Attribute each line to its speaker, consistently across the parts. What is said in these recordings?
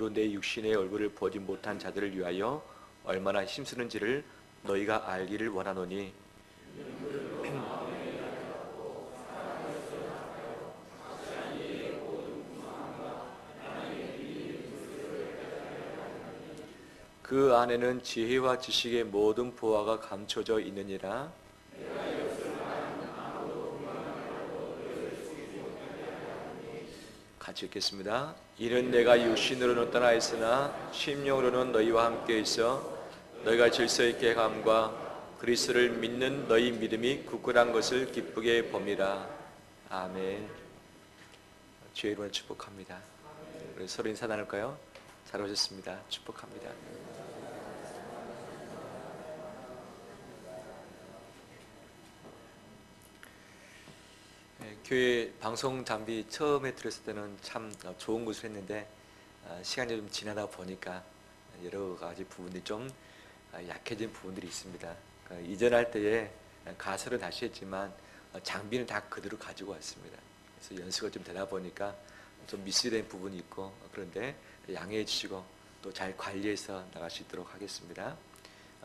Speaker 1: 내 육신의 얼굴을 보지 못한 자들을 위하여 얼마나 힘쓰는지를 너희가 알기를 원하노니 그 안에는 지혜와 지식의 모든 보화가 감춰져 있느니라. 같이 읽겠습니다. 이는 내가 육신으로는 떠나 있으나 심령으로는 너희와 함께 있어 너희가 질서 있게 감과 그리스도를 믿는 너희 믿음이 굳건한 것을 기쁘게 봅니다. 아멘. 주의 이름으로 축복합니다. 우리 서로 인사 나눌까요? 잘 오셨습니다. 축복합니다. 교회 방송 장비 처음에 들었을 때는 참 좋은 것을 했는데 시간이 좀 지나다 보니까 여러 가지 부분이 좀 약해진 부분들이 있습니다. 이전할 때에 가설은 다시 했지만 장비는 다 그대로 가지고 왔습니다. 그래서 연습을 좀 되다 보니까 좀 미스된 부분이 있고 그런데 양해해 주시고 또 잘 관리해서 나갈 수 있도록 하겠습니다.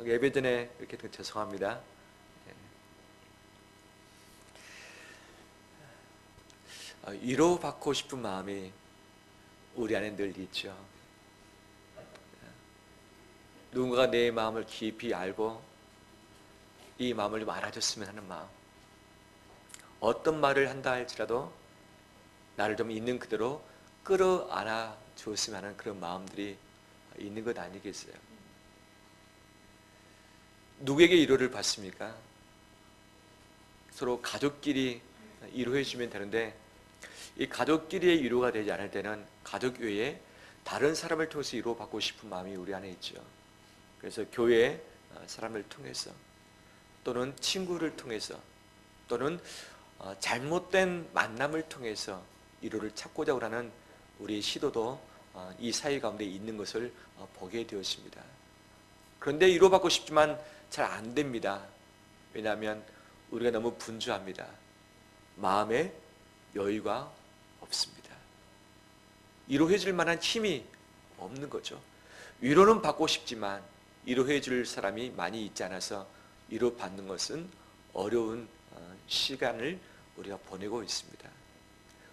Speaker 1: 예배 전에 이렇게 죄송합니다. 위로받고 싶은 마음이 우리 안에 늘 있죠. 누군가가 내 마음을 깊이 알고 이 마음을 좀 알아줬으면 하는 마음, 어떤 말을 한다 할지라도 나를 좀 있는 그대로 끌어안아 줬으면 하는 그런 마음들이 있는 것 아니겠어요? 누구에게 위로를 받습니까? 서로 가족끼리 위로해 주면 되는데 이 가족끼리의 위로가 되지 않을 때는 가족 외에 다른 사람을 통해서 위로받고 싶은 마음이 우리 안에 있죠. 그래서 교회 사람을 통해서 또는 친구를 통해서 또는 잘못된 만남을 통해서 위로를 찾고자 하는 우리의 시도도 이 사회 가운데 있는 것을 보게 되었습니다. 그런데 위로받고 싶지만 잘 안 됩니다. 왜냐하면 우리가 너무 분주합니다. 마음에 여유가 없습니다. 위로해 줄 만한 힘이 없는 거죠. 위로는 받고 싶지만 위로해 줄 사람이 많이 있지 않아서 위로받는 것은 어려운 시간을 우리가 보내고 있습니다.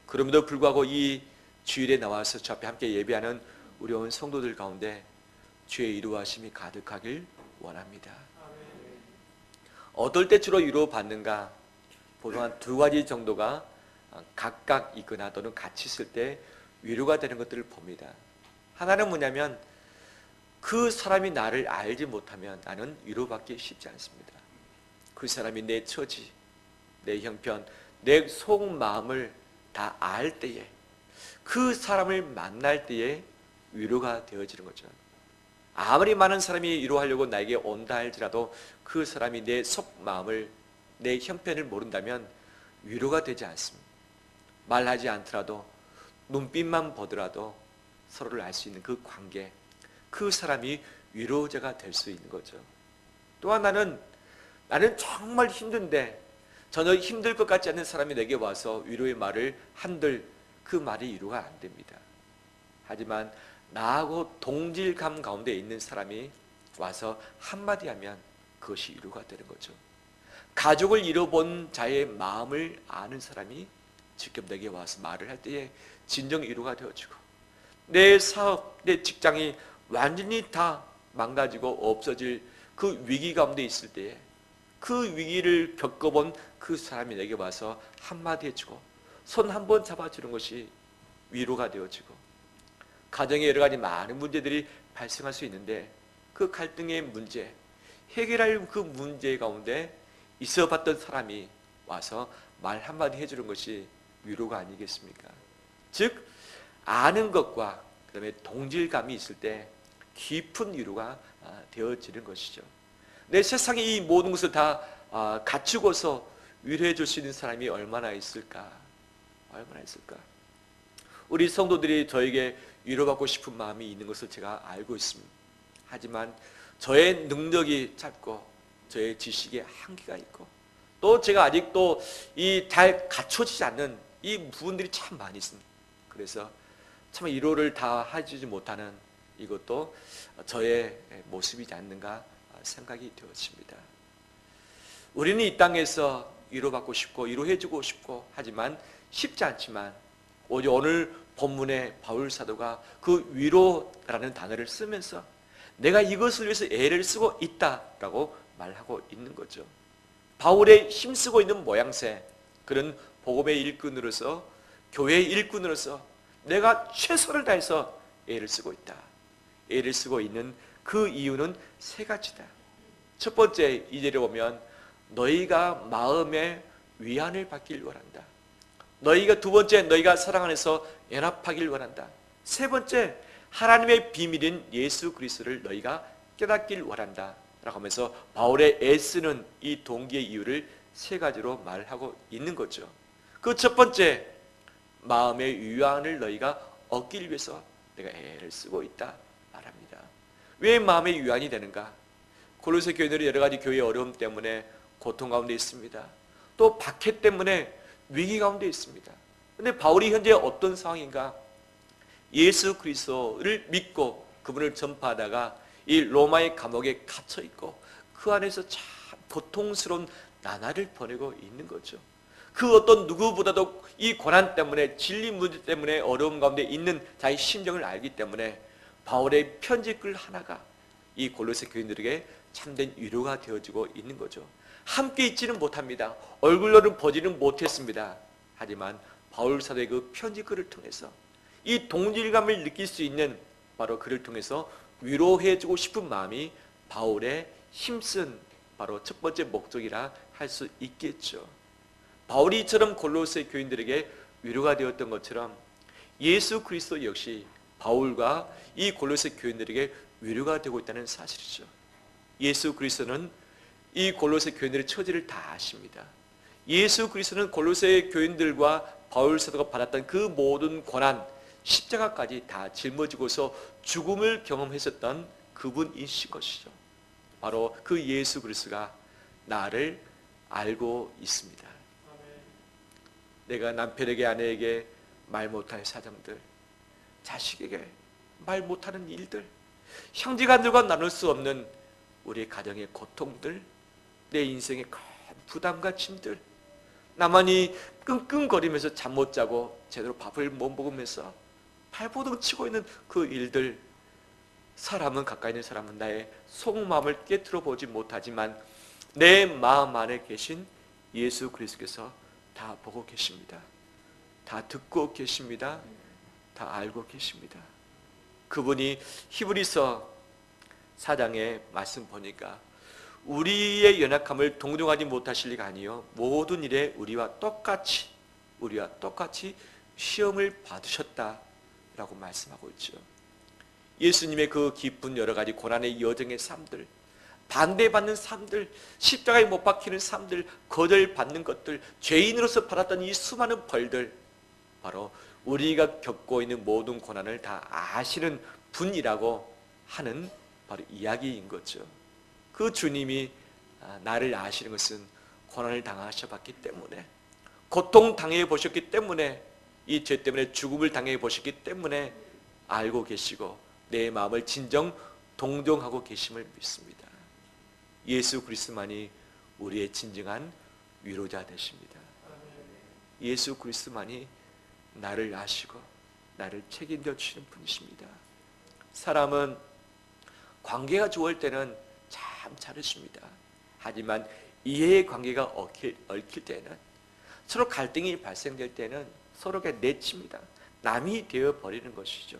Speaker 1: 그럼에도 불구하고 이 주일에 나와서 저 앞에 함께 예배하는 우리 온 성도들 가운데 주의 위로하심이 가득하길 원합니다. 어떨 때 주로 위로받는가? 보통 한 두 가지 정도가 각각 있거나 또는 같이 있을 때 위로가 되는 것들을 봅니다. 하나는 뭐냐면 그 사람이 나를 알지 못하면 나는 위로받기 쉽지 않습니다. 그 사람이 내 처지, 내 형편, 내 속마음을 다 알 때에 그 사람을 만날 때에 위로가 되어지는 거죠. 아무리 많은 사람이 위로하려고 나에게 온다 할지라도 그 사람이 내 속마음을, 내 형편을 모른다면 위로가 되지 않습니다. 말하지 않더라도 눈빛만 보더라도 서로를 알 수 있는 그 관계, 그 사람이 위로자가 될 수 있는 거죠. 또 하나는 나는 정말 힘든데 전혀 힘들 것 같지 않은 사람이 내게 와서 위로의 말을 한들 그 말이 위로가 안 됩니다. 하지만 나하고 동질감 가운데 있는 사람이 와서 한마디 하면 그것이 위로가 되는 거죠. 가족을 잃어본 자의 마음을 아는 사람이 직접 내게 와서 말을 할 때에 진정 위로가 되어지고, 내 사업, 내 직장이 완전히 다 망가지고 없어질 그 위기 가운데 있을 때에 그 위기를 겪어본 그 사람이 내게 와서 한마디 해주고 손 한 번 잡아주는 것이 위로가 되어지고, 가정에 여러 가지 많은 문제들이 발생할 수 있는데 그 갈등의 문제, 해결할 그 문제 가운데 있어 봤던 사람이 와서 말 한마디 해주는 것이 위로가 아니겠습니까? 즉 아는 것과 그 다음에 동질감이 있을 때 깊은 위로가 되어지는 것이죠. 내 세상에 이 모든 것을 다 갖추고서 위로해 줄 수 있는 사람이 얼마나 있을까? 얼마나 있을까? 우리 성도들이 저에게 위로받고 싶은 마음이 있는 것을 제가 알고 있습니다. 하지만 저의 능력이 짧고 저의 지식에 한계가 있고 또 제가 아직도 이 잘 갖춰지지 않는 이 부분들이 참 많이 있습니다. 그래서 참 위로를 다 해주지 못하는 이것도 저의 모습이지 않는가 생각이 되었습니다. 우리는 이 땅에서 위로받고 싶고 위로해주고 싶고 하지만 쉽지 않지만 오늘 본문의 바울 사도가 그 위로라는 단어를 쓰면서 내가 이것을 위해서 애를 쓰고 있다라고 말하고 있는 거죠. 바울의 힘쓰고 있는 모양새, 그런 복음의 일꾼으로서, 교회의 일꾼으로서 내가 최선을 다해서 애를 쓰고 있다. 애를 쓰고 있는 그 이유는 세 가지다. 첫 번째, 2절에 보면 너희가 마음의 위안을 받길 원한다. 두 번째, 너희가 사랑 안에서 연합하길 원한다. 세 번째, 하나님의 비밀인 예수 그리스도를 너희가 깨닫길 원한다 라고 하면서 바울의 애쓰는 이 동기의 이유를 세 가지로 말하고 있는 거죠. 그 첫 번째, 마음의 위안을 너희가 얻기 위해서 내가 애를 쓰고 있다 말합니다. 왜 마음의 위안이 되는가? 골로새 교인들이 여러 가지 교회의 어려움 때문에 고통 가운데 있습니다. 또 박해 때문에 위기 가운데 있습니다. 그런데 바울이 현재 어떤 상황인가? 예수 그리스도를 믿고 그분을 전파하다가 이 로마의 감옥에 갇혀 있고 그 안에서 참 고통스러운 나날을 보내고 있는 거죠. 그 어떤 누구보다도 이 고난 때문에, 진리 문제 때문에 어려움 가운데 있는 자기 심정을 알기 때문에 바울의 편지글 하나가 이 골로새 교인들에게 참된 위로가 되어지고 있는 거죠. 함께 있지는 못합니다. 얼굴로는 보지는 못했습니다. 하지만 바울 사도의 그 편지글을 통해서 이 동질감을 느낄 수 있는 바로 그를 통해서 위로해주고 싶은 마음이 바울의 힘쓴 바로 첫 번째 목적이라 할 수 있겠죠. 바울이 이처럼 골로새 교인들에게 위로가 되었던 것처럼 예수 그리스도 역시 바울과 이 골로새 교인들에게 위로가 되고 있다는 사실이죠. 예수 그리스도는 이 골로새 교인들의 처지를 다 아십니다. 예수 그리스도는 골로새 교인들과 바울 사도가 받았던 그 모든 고난, 십자가까지 다 짊어지고서 죽음을 경험했었던 그분이신 것이죠. 바로 그 예수 그리스도가 나를 알고 있습니다. 내가 남편에게, 아내에게 말 못할 사정들, 자식에게 말 못하는 일들, 형제간들과 나눌 수 없는 우리의 가정의 고통들, 내 인생의 큰 부담과 짐들, 나만이 끙끙거리면서 잠 못 자고 제대로 밥을 못 먹으면서 발버둥 치고 있는 그 일들, 사람은, 가까이 있는 사람은 나의 속마음을 깨트려 보지 못하지만 내 마음 안에 계신 예수 그리스도께서 다 보고 계십니다. 다 듣고 계십니다. 다 알고 계십니다. 그분이 히브리서 4장의 말씀 보니까 우리의 연약함을 동정하지 못하실 리가 아니요 모든 일에 우리와 똑같이 시험을 받으셨다라고 말씀하고 있죠. 예수님의 그 깊은 여러 가지 고난의 여정의 삶들, 반대받는 삶들, 십자가에 못 박히는 삶들, 거절받는 것들, 죄인으로서 받았던 이 수많은 벌들, 바로 우리가 겪고 있는 모든 고난을 다 아시는 분이라고 하는 바로 이야기인 거죠. 그 주님이 나를 아시는 것은 고난을 당하셔봤기 때문에, 고통 당해 보셨기 때문에, 이 죄 때문에 죽음을 당해 보셨기 때문에 알고 계시고 내 마음을 진정 동정하고 계심을 믿습니다. 예수 그리스도만이 우리의 진정한 위로자 되십니다. 예수 그리스도만이 나를 아시고 나를 책임져 주시는 분이십니다. 사람은 관계가 좋을 때는 참 잘해줍니다. 하지만 이해의 관계가 얽힐 때는, 서로 갈등이 발생될 때는 서로가 내칩니다. 남이 되어버리는 것이죠.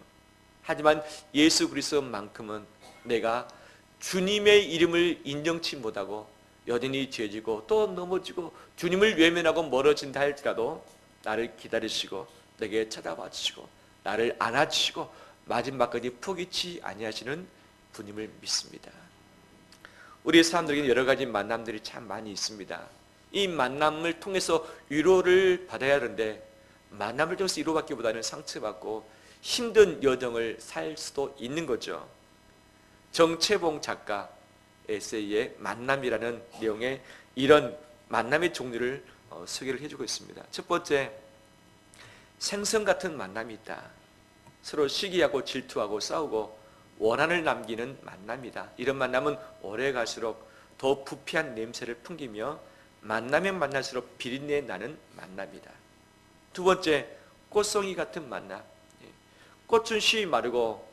Speaker 1: 하지만 예수 그리스도만큼은 내가 주님의 이름을 인정치 못하고 여전히 죄지고 또 넘어지고 주님을 외면하고 멀어진다 할지라도 나를 기다리시고 내게 쳐다봐 주시고 나를 안아주시고 마지막까지 포기치 아니하시는 분임을 믿습니다. 우리 사람들에게는 여러 가지 만남들이 참 많이 있습니다. 이 만남을 통해서 위로를 받아야 하는데 만남을 통해서 위로받기보다는 상처받고 힘든 여정을 살 수도 있는 거죠. 정채봉 작가 에세이의 만남이라는 내용의 이런 만남의 종류를 소개를 해주고 있습니다. 첫 번째, 생선 같은 만남이 있다. 서로 시기하고 질투하고 싸우고 원한을 남기는 만남이다. 이런 만남은 오래 갈수록 더 부패한 냄새를 풍기며 만나면 만날수록 비린내 나는 만남이다. 두 번째, 꽃송이 같은 만남. 꽃은 쉬이 마르고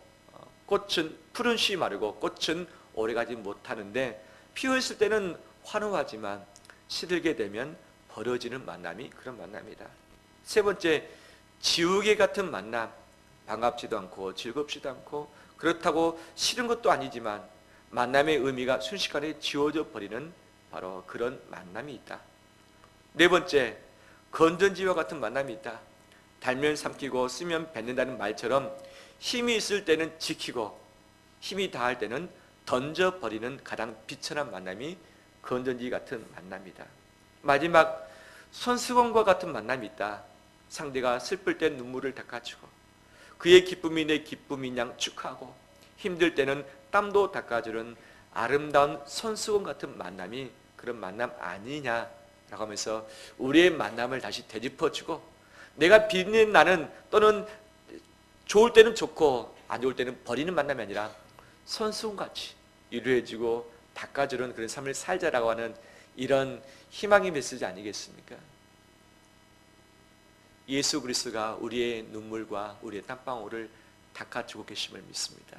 Speaker 1: 풀은 쉬이 마르고 꽃은 오래가지 못하는데 피어있을 때는 환호하지만 시들게 되면 버려지는 만남이 그런 만남이다. 세 번째, 지우개 같은 만남. 반갑지도 않고 즐겁지도 않고 그렇다고 싫은 것도 아니지만 만남의 의미가 순식간에 지워져 버리는 바로 그런 만남이 있다. 네 번째, 건전지와 같은 만남이 있다. 달면 삼키고 쓰면 뱉는다는 말처럼 힘이 있을 때는 지키고 힘이 다할 때는 던져버리는 가장 비천한 만남이 건전지 같은 만남이다. 마지막, 손수건과 같은 만남이 있다. 상대가 슬플 때 눈물을 닦아주고 그의 기쁨이 내 기쁨인 양 축하하고 힘들 때는 땀도 닦아주는 아름다운 손수건 같은 만남이 그런 만남 아니냐라고 하면서 우리의 만남을 다시 되짚어주고 내가 비린내 나는 또는 좋을 때는 좋고 안 좋을 때는 버리는 만남이 아니라 손수건같이 위로해주고 닦아주는 그런 삶을 살자라고 하는 이런 희망의 메시지 아니겠습니까? 예수 그리스도가 우리의 눈물과 우리의 땀방울을 닦아주고 계심을 믿습니다.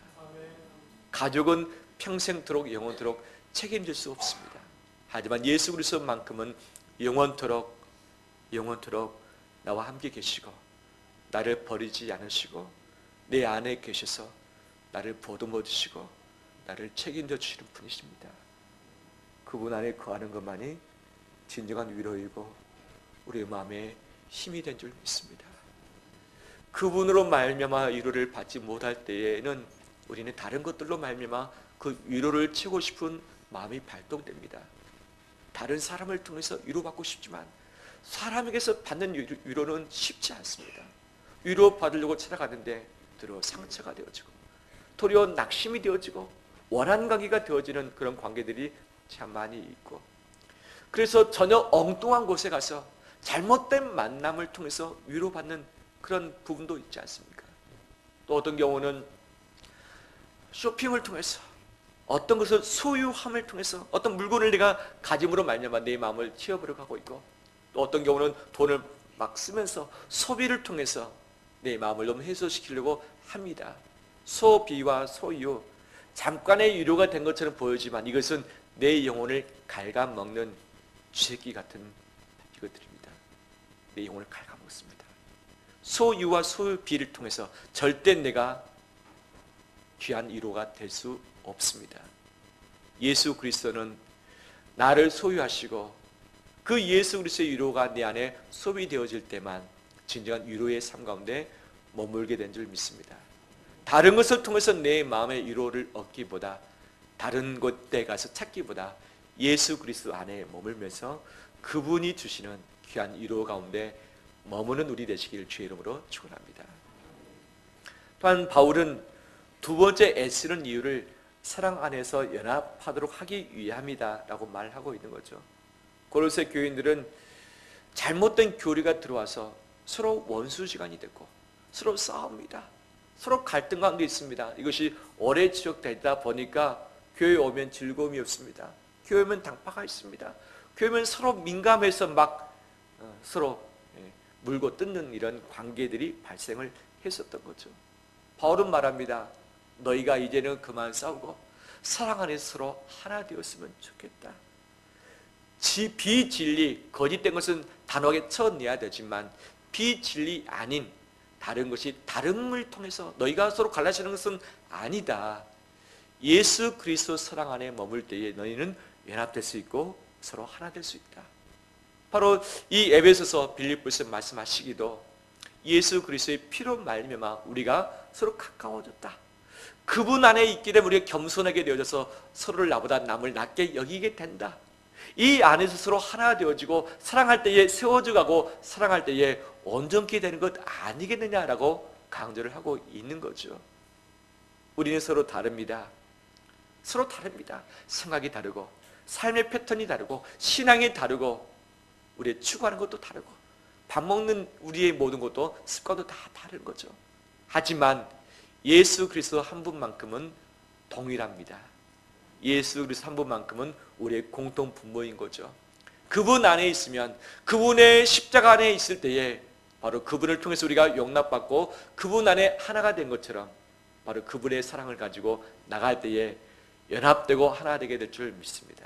Speaker 1: 가족은 평생토록 영원토록 책임질 수 없습니다. 하지만 예수 그리스도만큼은 영원토록 나와 함께 계시고 나를 버리지 않으시고 내 안에 계셔서 나를 보듬어 주시고 나를 책임져 주시는 분이십니다. 그분 안에 거하는 것만이 진정한 위로이고 우리의 마음에 힘이 된 줄 믿습니다. 그분으로 말미암아 위로를 받지 못할 때에는 우리는 다른 것들로 말미암아 그 위로를 채우고 싶은 마음이 발동됩니다. 다른 사람을 통해서 위로받고 싶지만 사람에게서 받는 위로는 쉽지 않습니다. 위로 받으려고 찾아가는데 도리어 상처가 되어지고 도리어 낙심이 되어지고 원한 관계가 되어지는 그런 관계들이 참 많이 있고 그래서 전혀 엉뚱한 곳에 가서 잘못된 만남을 통해서 위로받는 그런 부분도 있지 않습니까? 또 어떤 경우는 쇼핑을 통해서 어떤 것을 소유함을 통해서 어떤 물건을 내가 가짐으로 말미암아 내 마음을 치워버려 가고 있고 또 어떤 경우는 돈을 막 쓰면서 소비를 통해서 내 마음을 너무 해소시키려고 합니다. 소비와 소유, 잠깐의 위로가 된 것처럼 보이지만 이것은 내 영혼을 갉아먹는 쥐새끼 같은 이것들입니다. 내 영혼을 갉아먹습니다. 소유와 소비를 통해서 절대 내가 귀한 위로가 될 수 없습니다. 예수 그리스도는 나를 소유하시고 그 예수 그리스도의 위로가 내 안에 소비되어질 때만 진정한 위로의 삶 가운데 머물게 된 줄 믿습니다. 다른 것을 통해서 내 마음의 위로를 얻기보다 다른 곳에 가서 찾기보다 예수 그리스도 안에 머물면서 그분이 주시는 귀한 위로 가운데 머무는 우리 되시길 주의 이름으로 축원합니다. 또한 바울은 두 번째 애쓰는 이유를 사랑 안에서 연합하도록 하기 위함이다 라고 말하고 있는 거죠. 고로새 교인들은 잘못된 교리가 들어와서 서로 원수지간이 됐고 서로 싸웁니다. 서로 갈등 가운데 있습니다. 이것이 오래 지속되다 보니까 교회에 오면 즐거움이 없습니다. 교회에 오면 당파가 있습니다. 교회에 오면 서로 민감해서 막 서로 물고 뜯는 이런 관계들이 발생을 했었던 거죠. 바울은 말합니다. 너희가 이제는 그만 싸우고 사랑 안에서 서로 하나 되었으면 좋겠다. 비진리, 거짓된 것은 단호하게 쳐내야 되지만 비진리 아닌 다른 것이 다름을 통해서 너희가 서로 갈라지는 것은 아니다. 예수 그리스도 사랑 안에 머물 때에 너희는 연합될 수 있고 서로 하나 될 수 있다. 바로 이 에베소서 빌립보서 말씀하시기도 예수 그리스도의 피로 말미암아 우리가 서로 가까워졌다. 그분 안에 있기 때문에 우리가 겸손하게 되어져서 서로를 나보다 남을 낮게 여기게 된다. 이 안에서 서로 하나 되어지고 사랑할 때에 세워져 가고 사랑할 때에 온전케 되는 것 아니겠느냐라고 강조를 하고 있는 거죠. 우리는 서로 다릅니다. 서로 다릅니다. 생각이 다르고 삶의 패턴이 다르고 신앙이 다르고 우리의 추구하는 것도 다르고 밥 먹는 우리의 모든 것도 습관도 다 다른 거죠. 하지만 예수 그리스도 한 분만큼은 동일합니다. 예수 그리스도 한 분만큼은 우리의 공통 분모인 거죠. 그분 안에 있으면, 그분의 십자가 안에 있을 때에 바로 그분을 통해서 우리가 용납받고 그분 안에 하나가 된 것처럼 바로 그분의 사랑을 가지고 나갈 때에 연합되고 하나 되게 될 줄 믿습니다.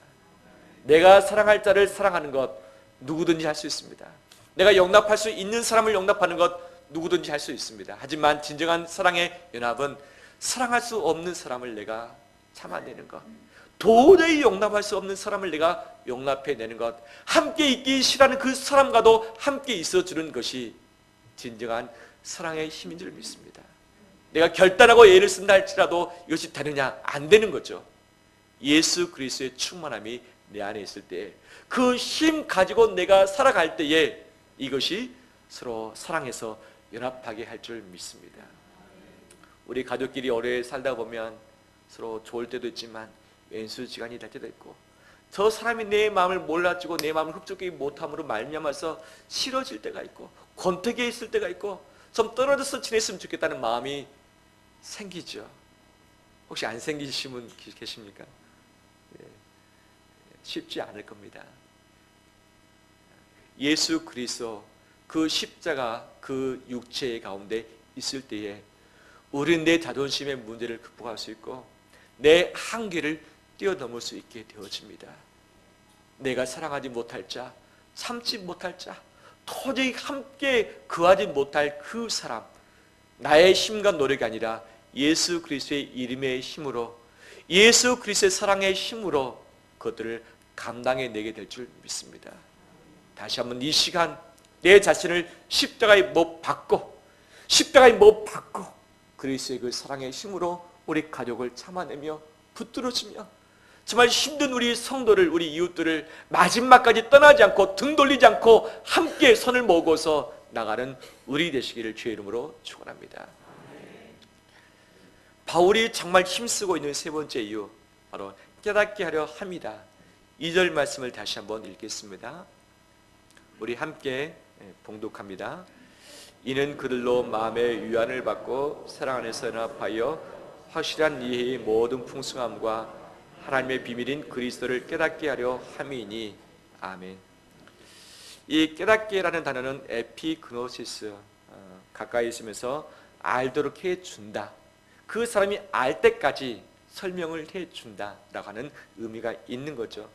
Speaker 1: 내가 사랑할 자를 사랑하는 것 누구든지 할 수 있습니다. 내가 용납할 수 있는 사람을 용납하는 것 누구든지 할 수 있습니다. 하지만 진정한 사랑의 연합은 사랑할 수 없는 사람을 내가 참아내는 것, 도저히 용납할 수 없는 사람을 내가 용납해내는 것, 함께 있기 싫어하는 그 사람과도 함께 있어주는 것이 진정한 사랑의 힘인 줄 믿습니다. 내가 결단하고 애를 쓴다 할지라도 이것이 되느냐? 안 되는 거죠. 예수 그리스도의 충만함이 내 안에 있을 때, 그 힘 가지고 내가 살아갈 때에 이것이 서로 사랑해서 연합하게 할 줄 믿습니다. 우리 가족끼리 오래 살다 보면 서로 좋을 때도 있지만 왼수지간이 될 때도 있고, 저 사람이 내 마음을 몰라주고 내 마음을 흡족하게 못함으로 말미암아서 싫어질 때가 있고, 권태기에 있을 때가 있고, 좀 떨어져서 지냈으면 좋겠다는 마음이 생기죠. 혹시 안 생기신 분 계십니까? 쉽지 않을 겁니다. 예수 그리스도 그 십자가 그 육체의 가운데 있을 때에 우리는 내 자존심의 문제를 극복할 수 있고 내 한계를 뛰어넘을 수 있게 되어집니다. 내가 사랑하지 못할 자, 참지 못할 자, 도저히 함께 거하지 못할 그 사람, 나의 힘과 노력이 아니라 예수 그리스도의 이름의 힘으로, 예수 그리스도의 사랑의 힘으로 그것들을 감당해내게 될 줄 믿습니다. 다시 한번 이 시간 내 자신을 십자가에 못 박고, 십자가에 못 박고 그리스도의 그 사랑의 힘으로 우리 가족을 참아내며 붙들어주며 정말 힘든 우리 성도를, 우리 이웃들을 마지막까지 떠나지 않고 등 돌리지 않고 함께 손을 모으고서 나가는 우리 되시기를 주의 이름으로 축원합니다. 바울이 정말 힘쓰고 있는 세 번째 이유, 바로 깨닫게 하려 함이다. 2절 말씀을 다시 한번 읽겠습니다. 우리 함께 봉독합니다. 이는 그들로 마음의 위안을 받고 사랑 안에서 연합하여 확실한 이해의 모든 풍성함과 하나님의 비밀인 그리스도를 깨닫게 하려 함이니. 아멘. 이 깨닫게라는 단어는 에피그노시스, 가까이 있으면서 알도록 해준다, 그 사람이 알 때까지 설명을 해준다라고 하는 의미가 있는 거죠.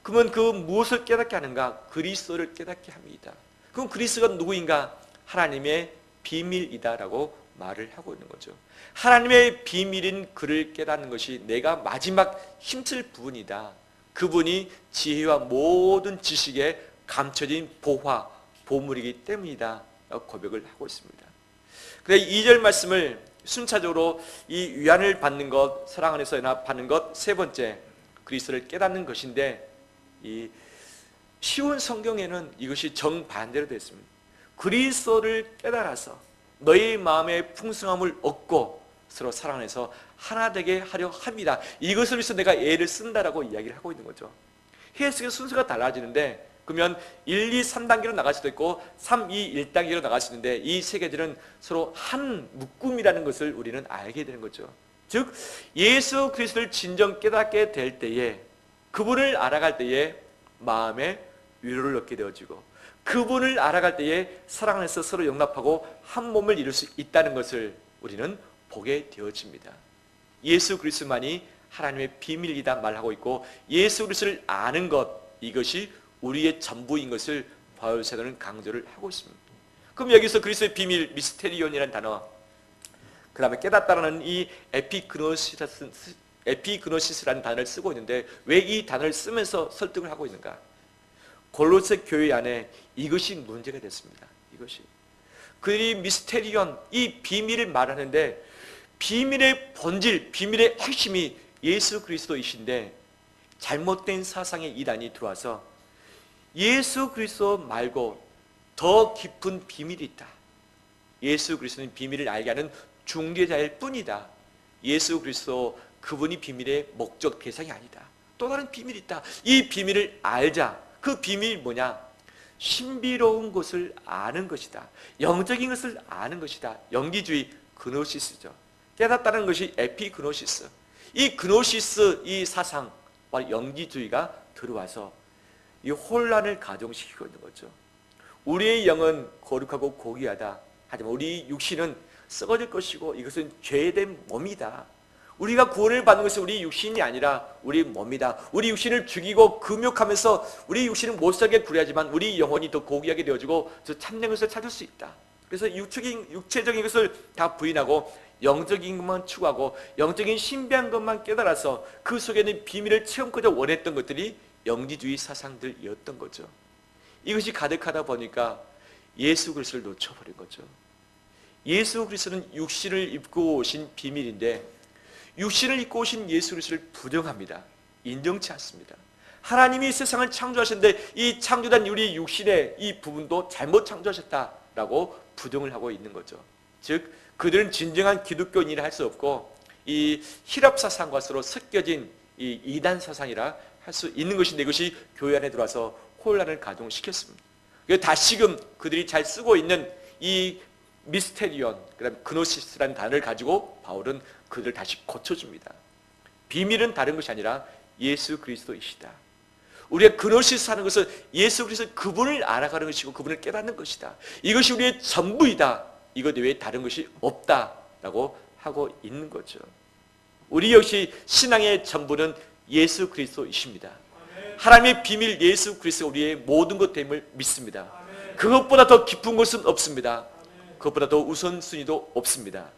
Speaker 1: 그러면 그 무엇을 깨닫게 하는가? 그리스도를 깨닫게 합니다. 그럼 그리스도가 누구인가? 하나님의 비밀이다라고 말을 하고 있는 거죠. 하나님의 비밀인 그를 깨닫는 것이 내가 마지막 힘쓸 부분이다. 그분이 지혜와 모든 지식에 감춰진 보화, 보물이기 때문이다 라고 고백을 하고 있습니다. 그래서 2절 말씀을 순차적으로 이 위안을 받는 것, 사랑 안에서 연합하는 것, 세 번째 그리스도를 깨닫는 것인데, 이 쉬운 성경에는 이것이 정반대로 되어 있습니다. 그리스도를 깨달아서 너희 마음의 풍성함을 얻고 서로 사랑 안에서 하나 되게 하려 합니다. 이것을 위해서 내가 애를 쓴다라고 이야기를 하고 있는 거죠. 해석의 순서가 달라지는데, 그러면 1, 2, 3단계로 나갈 수도 있고 3, 2, 1단계로 나갈 수 있는데, 이 세 개들은 서로 한 묶음이라는 것을 우리는 알게 되는 거죠. 즉 예수 그리스도를 진정 깨닫게 될 때에, 그분을 알아갈 때에 마음에 위로를 얻게 되어지고, 그분을 알아갈 때에 사랑 안에서 서로 용납하고 한 몸을 이룰 수 있다는 것을 우리는 보게 되어집니다. 예수 그리스도만이 하나님의 비밀이다 말하고 있고, 예수 그리스도를 아는 것, 이것이 우리의 전부인 것을 바울 사도는 강조를 하고 있습니다. 그럼 여기서 그리스도의 비밀, 미스테리온이라는 단어, 그 다음에 깨닫다라는 이 에피그노시스라는 단어를 쓰고 있는데, 왜 이 단어를 쓰면서 설득을 하고 있는가? 골로새 교회 안에 이것이 문제가 됐습니다. 이것이 그들이 미스테리온, 이 비밀을 말하는데, 비밀의 본질, 비밀의 핵심이 예수 그리스도이신데 잘못된 사상의 이단이 들어와서 예수 그리스도 말고 더 깊은 비밀이 있다. 예수 그리스도는 비밀을 알게 하는 중개자일 뿐이다. 예수 그리스도 그분이 비밀의 목적 대상이 아니다. 또 다른 비밀이 있다. 이 비밀을 알자. 그 비밀이 뭐냐? 신비로운 것을 아는 것이다. 영적인 것을 아는 것이다. 영기주의, 그노시스죠. 깨닫다는 것이 에피그노시스. 이 그노시스 이 사상, 영지주의가 들어와서 이 혼란을 가중시키고 있는 거죠. 우리의 영은 거룩하고 고귀하다. 하지만 우리 육신은 썩어질 것이고 이것은 죄된 몸이다. 우리가 구원을 받는 것은 우리 육신이 아니라 우리 몸이다. 우리 육신을 죽이고 금욕하면서 우리 육신은 못살게 구려하지만 우리 영혼이 더 고귀하게 되어지고 저 참된 것을 찾을 수 있다. 그래서 육체적인 것을 다 부인하고 영적인 것만 추구하고 영적인 신비한 것만 깨달아서 그 속에 있는 비밀을 체험하고자 원했던 것들이 영지주의 사상들이었던 거죠. 이것이 가득하다 보니까 예수 그리스도를 놓쳐버린 거죠. 예수 그리스도는 육신을 입고 오신 비밀인데 육신을 입고 오신 예수 그리스도를 부정합니다. 인정치 않습니다. 하나님이 세상을 창조하셨는데 이 창조된 우리 육신의 이 부분도 잘못 창조하셨다라고 부정을 하고 있는 거죠. 즉 그들은 진정한 기독교인이라 할 수 없고 이 히랍 사상과 서로 섞여진 이 이단 사상이라 할 수 있는 것인데 이것이 교회 안에 들어와서 혼란을 가중시켰습니다. 다시금 그들이 잘 쓰고 있는 이 미스테리온, 그다음에 그노시스라는 단어를 가지고 바울은 그들을 다시 고쳐줍니다. 비밀은 다른 것이 아니라 예수 그리스도이시다. 우리가 그노시스 하는 것은 예수 그리스도 그분을 알아가는 것이고 그분을 깨닫는 것이다. 이것이 우리의 전부이다. 이것 외에 다른 것이 없다라고 하고 있는 거죠. 우리 역시 신앙의 전부는 예수 그리스도이십니다. 하나님의 비밀 예수 그리스도가 우리의 모든 것 됨을 믿습니다. 그것보다 더 깊은 것은 없습니다. 그것보다 더 우선순위도 없습니다.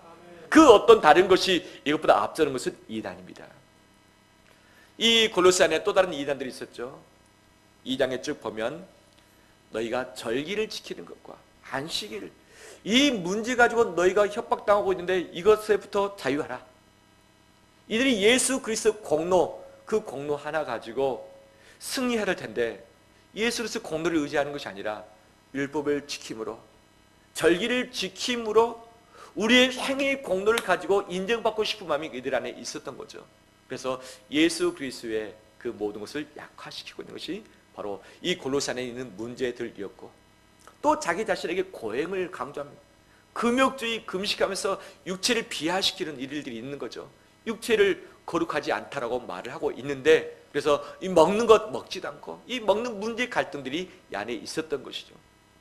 Speaker 1: 그 어떤 다른 것이 이것보다 앞서는 것은 이단입니다. 이 골로새 안에 또 다른 이단들이 있었죠. 2장에 쭉 보면 너희가 절기를 지키는 것과 안식일, 이 문제 가지고 너희가 협박당하고 있는데 이것에부터 자유하라. 이들이 예수 그리스도 공로, 그 공로 하나 가지고 승리해야 할 텐데 예수 그리스도 공로를 의지하는 것이 아니라 율법을 지킴으로, 절기를 지킴으로 우리의 행위 공로를 가지고 인정받고 싶은 마음이 이들 안에 있었던 거죠. 그래서 예수 그리스도의 그 모든 것을 약화시키고 있는 것이 바로 이 골로새 안에 있는 문제들이었고, 또 자기 자신에게 고행을 강조합니다. 금욕주의, 금식하면서 육체를 비하시키는 일들이 있는 거죠. 육체를 거룩하지 않다라고 말을 하고 있는데, 그래서 이 먹는 것 먹지도 않고 이 먹는 문제 갈등들이 이 안에 있었던 것이죠.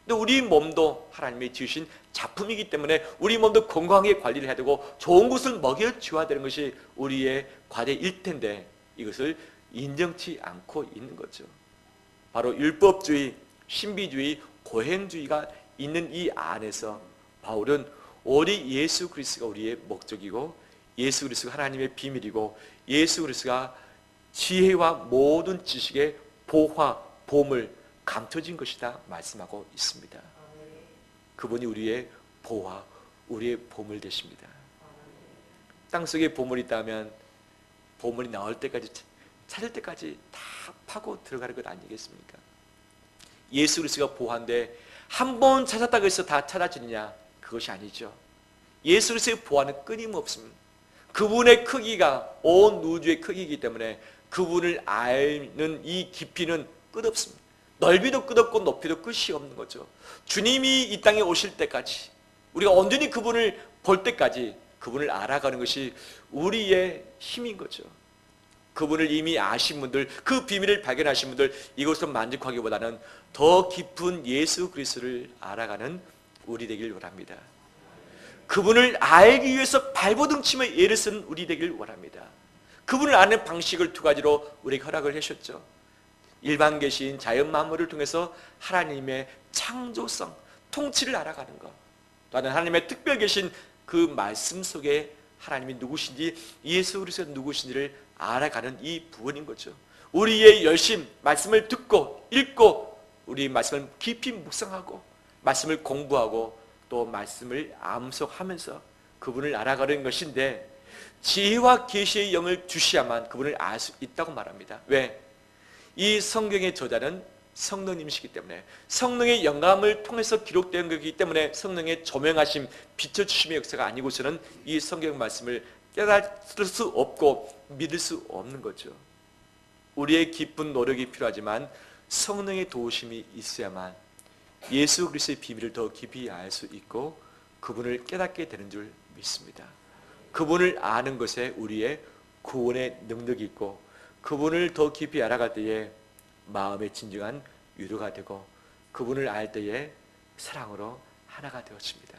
Speaker 1: 근데 우리 몸도 하나님이 지으신 작품이기 때문에 우리 몸도 건강하게 관리를 해야 되고 좋은 것을 먹여줘야 되는 것이 우리의 과제일 텐데 이것을 인정치 않고 있는 거죠. 바로 율법주의, 신비주의, 고행주의가 있는 이 안에서 바울은 오직 예수 그리스도가 우리의 목적이고 예수 그리스도가 하나님의 비밀이고 예수 그리스도가 지혜와 모든 지식의 보화, 보물, 감춰진 것이다 말씀하고 있습니다. 그분이 우리의 보화, 우리의 보물 되십니다. 땅속에 보물이 있다면 보물이 나올 때까지, 찾을 때까지 다 파고 들어가는 것 아니겠습니까? 예수 그리스도가 보화인데 한 번 찾았다고 해서 다 찾아지느냐? 그것이 아니죠. 예수 그리스도의 보화는 끊임없습니다. 그분의 크기가 온 우주의 크기이기 때문에 그분을 아는 이 깊이는 끝없습니다. 넓이도 끝없고 높이도 끝이 없는 거죠. 주님이 이 땅에 오실 때까지, 우리가 온전히 그분을 볼 때까지 그분을 알아가는 것이 우리의 힘인 거죠. 그분을 이미 아신 분들, 그 비밀을 발견하신 분들, 이것으로 만족하기보다는 더 깊은 예수 그리스도를 알아가는 우리 되길 원합니다. 그분을 알기 위해서 발버둥 치며 애를 쓰는 우리 되길 원합니다. 그분을 아는 방식을 두 가지로 우리에게 허락을 하셨죠. 일반 계신 자연 만물을 통해서 하나님의 창조성, 통치를 알아가는 것, 또는 하나님의 특별 계신 그 말씀 속에 하나님이 누구신지, 예수 그리스도가 누구신지를 알아가는 이 부분인 거죠. 우리의 열심, 말씀을 듣고 읽고 우리 말씀을 깊이 묵상하고 말씀을 공부하고 또 말씀을 암송하면서 그분을 알아가는 것인데, 지혜와 계시의 영을 주셔야만 그분을 알 수 있다고 말합니다. 왜? 이 성경의 저자는 성령님이시기 때문에, 성령의 영감을 통해서 기록된 것이기 때문에 성령의 조명하심, 비춰주심의 역사가 아니고서는 이 성경 말씀을 깨달을 수 없고 믿을 수 없는 거죠. 우리의 깊은 노력이 필요하지만 성령의 도우심이 있어야만 예수 그리스도의 비밀을 더 깊이 알 수 있고 그분을 깨닫게 되는 줄 믿습니다. 그분을 아는 것에 우리의 구원의 능력이 있고, 그분을 더 깊이 알아갈 때에 마음의 진정한 위로가 되고, 그분을 알 때에 사랑으로 하나가 되어집니다.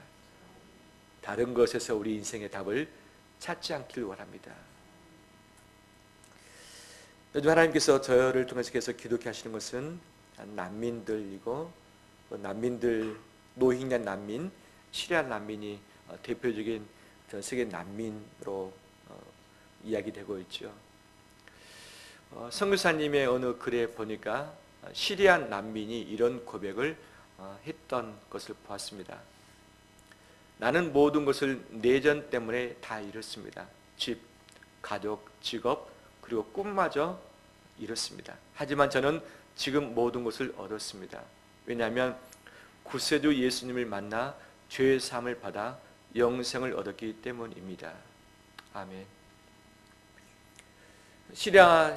Speaker 1: 다른 것에서 우리 인생의 답을 찾지 않기를 원합니다. 요즘 하나님께서 저를 통해서 계속 기도케 하시는 것은 난민들이고, 난민들, 노ಹಿ냐 난민, 시리아 난민이 대표적인 전 세계 난민으로 이야기되고 있죠. 선교사님의 어느 글에 보니까 시리아 난민이 이런 고백을 했던 것을 보았습니다. 나는 모든 것을 내전 때문에 다 잃었습니다. 집, 가족, 직업, 그리고 꿈마저 잃었습니다. 하지만 저는 지금 모든 것을 얻었습니다. 왜냐하면 구세주 예수님을 만나 죄의 사함을 받아 영생을 얻었기 때문입니다. 아멘. 시리아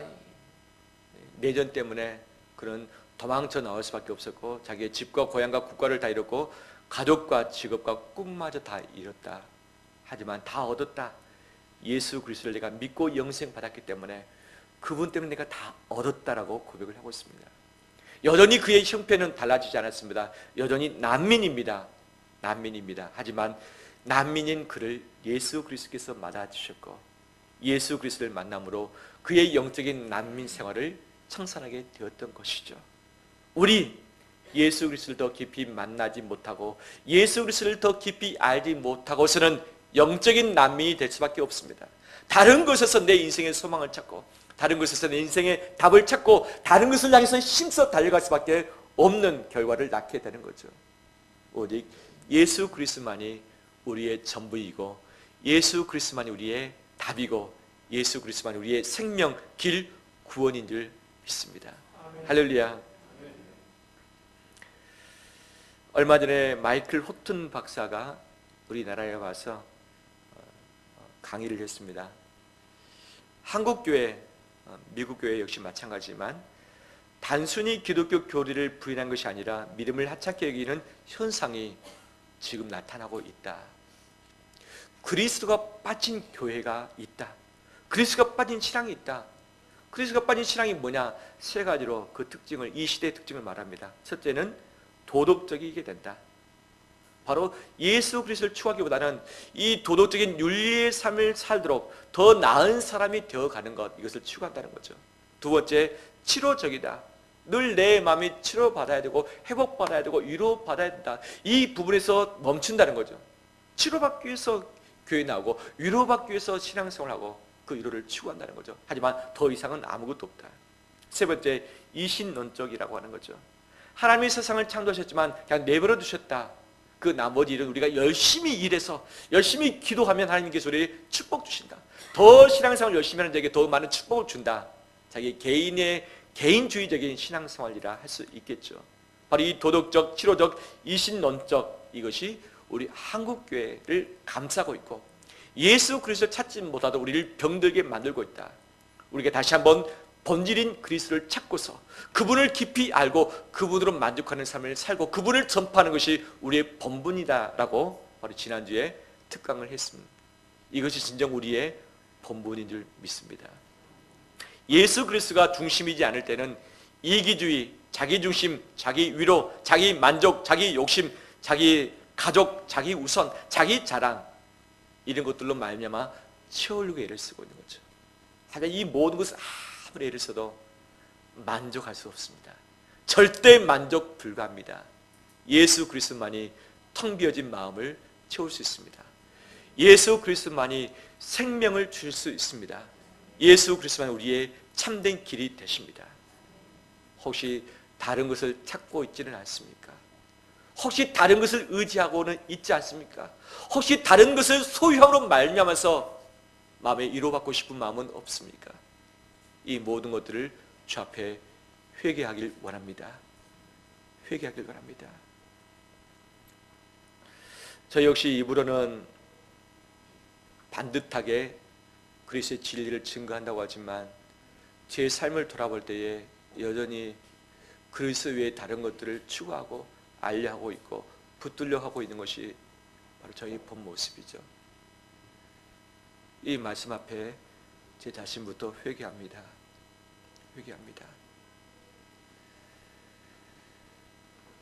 Speaker 1: 내전 때문에 그런 도망쳐 나올 수밖에 없었고, 자기의 집과 고향과 국가를 다 잃었고, 가족과 직업과 꿈마저 다 잃었다. 하지만 다 얻었다. 예수 그리스도를 내가 믿고 영생 받았기 때문에 그분 때문에 내가 다 얻었다라고 고백을 하고 있습니다. 여전히 그의 형편은 달라지지 않았습니다. 여전히 난민입니다. 난민입니다. 하지만 난민인 그를 예수 그리스도께서 맞아주셨고, 예수 그리스도를 만남으로 그의 영적인 난민 생활을 청산하게 되었던 것이죠. 우리 예수 그리스도를 더 깊이 만나지 못하고, 예수 그리스도를 더 깊이 알지 못하고서는 영적인 난민이 될 수밖에 없습니다. 다른 것에서 내 인생의 소망을 찾고, 다른 것에서 내 인생의 답을 찾고, 다른 것을 향해서 힘써 달려갈 수밖에 없는 결과를 낳게 되는 거죠. 오직 예수 그리스도만이 우리의 전부이고, 예수 그리스도만이 우리의 답이고, 예수 그리스도만이 우리의 생명, 길, 구원인 줄 믿습니다. 할렐루야. 얼마 전에 마이클 호튼 박사가 우리나라에 와서 강의를 했습니다. 한국 교회, 미국 교회 역시 마찬가지지만 단순히 기독교 교리를 부인한 것이 아니라 믿음을 하찮게 여기는 현상이 지금 나타나고 있다. 그리스도가 빠진 교회가 있다. 그리스도가 빠진 신앙이 있다. 그리스도가 빠진 신앙이 뭐냐? 세 가지로 그 특징을, 이 시대의 특징을 말합니다. 첫째는 도덕적이게 된다. 바로 예수 그리스도를 추구하기보다는 이 도덕적인 윤리의 삶을 살도록 더 나은 사람이 되어가는 것, 이것을 추구한다는 거죠. 두 번째, 치료적이다. 늘 내 마음이 치료받아야 되고 회복받아야 되고 위로받아야 된다. 이 부분에서 멈춘다는 거죠. 치료받기 위해서 교회 나오고 위로받기 위해서 신앙생활하고 그 위로를 추구한다는 거죠. 하지만 더 이상은 아무것도 없다. 세 번째, 이신론적이라고 하는 거죠. 하나님이 세상을 창조하셨지만 그냥 내버려 두셨다. 그 나머지 일은 우리가 열심히 일해서 열심히 기도하면 하나님께서 우리에게 축복 주신다. 더 신앙생활 열심히 하는 자에게 더 많은 축복을 준다. 자기 개인의 개인주의적인 신앙생활이라 할 수 있겠죠. 바로 이 도덕적, 치료적, 이신론적, 이것이 우리 한국교회를 감싸고 있고 예수 그리스도를 찾지 못하도 우리를 병들게 만들고 있다. 우리가 다시 한번 본질인 그리스도를 찾고서 그분을 깊이 알고 그분으로 만족하는 삶을 살고 그분을 전파하는 것이 우리의 본분이다라고 바로 지난주에 특강을 했습니다. 이것이 진정 우리의 본분인 줄 믿습니다. 예수 그리스도가 중심이지 않을 때는 이기주의, 자기중심, 자기 위로, 자기 만족, 자기 욕심, 자기 가족, 자기 우선, 자기 자랑, 이런 것들로 말미암아 채우려고 애를 쓰고 있는 거죠. 하지만 이 모든 것을 아무리 애를 써도 만족할 수 없습니다. 절대 만족 불가합니다. 예수 그리스도만이 텅 비어진 마음을 채울 수 있습니다. 예수 그리스도만이 생명을 줄 수 있습니다. 예수 그리스도만이 우리의 참된 길이 되십니다. 혹시 다른 것을 찾고 있지는 않습니까? 혹시 다른 것을 의지하고는 있지 않습니까? 혹시 다른 것을 소유함으로 말미암아서 마음에 위로받고 싶은 마음은 없습니까? 이 모든 것들을 주 앞에 회개하길 원합니다. 회개하길 원합니다. 저 역시 입으로는 반듯하게 그리스도의 진리를 증거한다고 하지만 제 삶을 돌아볼 때에 여전히 그리스도 외에 다른 것들을 추구하고 알려하고 있고 붙들려 하고 있는 것이 바로 저희 본 모습이죠. 이 말씀 앞에 제 자신부터 회개합니다. 회개합니다.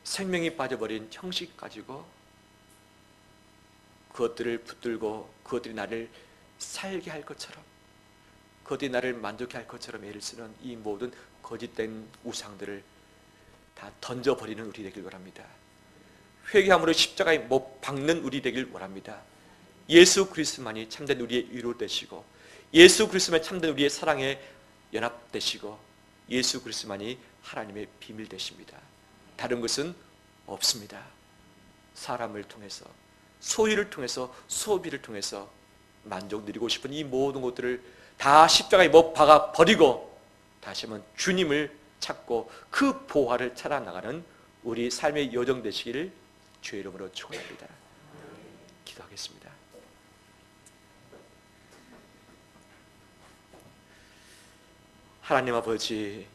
Speaker 1: 생명이 빠져버린 형식 가지고 그것들을 붙들고 그것들이 나를 살게 할 것처럼, 그것들이 나를 만족해 할 것처럼 애를 쓰는 이 모든 거짓된 우상들을 다 던져버리는 우리 되길 원합니다. 회개함으로 십자가에 못 박는 우리 되길 원합니다. 예수 그리스도만이 참된 우리의 위로 되시고, 예수 그리스도만이 참된 우리의 사랑에 연합되시고, 예수 그리스도만이 하나님의 비밀 되십니다. 다른 것은 없습니다. 사람을 통해서, 소유를 통해서, 소비를 통해서 만족 누리고 싶은 이 모든 것들을 다 십자가에 못 박아 버리고 다시 한번 주님을 찾고 그 보화를 찾아 나가는 우리 삶의 여정 되시기를 주의 이름으로 축원합니다. 기도하겠습니다. 하나님 아버지,